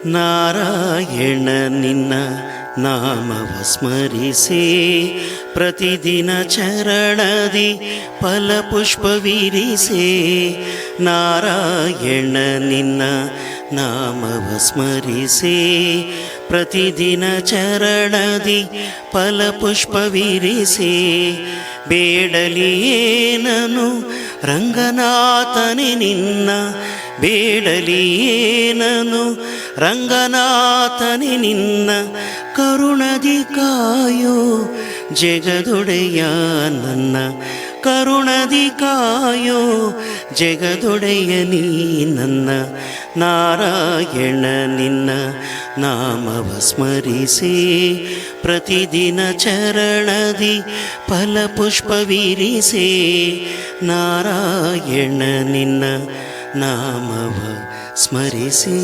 ನಾರಾಯಣ ನಿನ್ನ ನಾಮವ ಸ್ಮರಿಸೆ, ಪ್ರತಿದಿನ ಚರಣದಿ ಫಲಪುಷ್ಪವಿರಿಸೆ. ನಾರಾಯಣ ನಿನ್ನ ನಾಮವ ಸ್ಮರಿಸೆ, ಪ್ರತಿದಿನ ಚರಣದಿ ಫಲಪುಷ್ಪವಿರಿಸೆ. ಬೇಡಲಿಯೇನನು ರಂಗನಾಥನೆ ನಿನ್ನ, ಬೇಡಲಿಯೇನನು ರಂಗನಾಥನೆ ನಿನ್ನ. ಕರುಣದಿ ಕಾಯೋ ಜಗದೊಡೆಯ ನನ್ನ, ಕರುಣದಿ ಕಾಯೋ ಜಗದೊಡೆಯ ನೀ ನನ್ನ. ನಾರಾಯಣ ನಿನ್ನ ನಾಮವ ಸ್ಮರಿಸೆ, ಪ್ರತಿದಿನ ಚರಣದಿ ಫಲಪುಷ್ಪವಿರಿಸೆ. ನಾರಾಯಣ ನಿನ್ನ ನಾಮವ ಸ್ಮರಿಸೆ.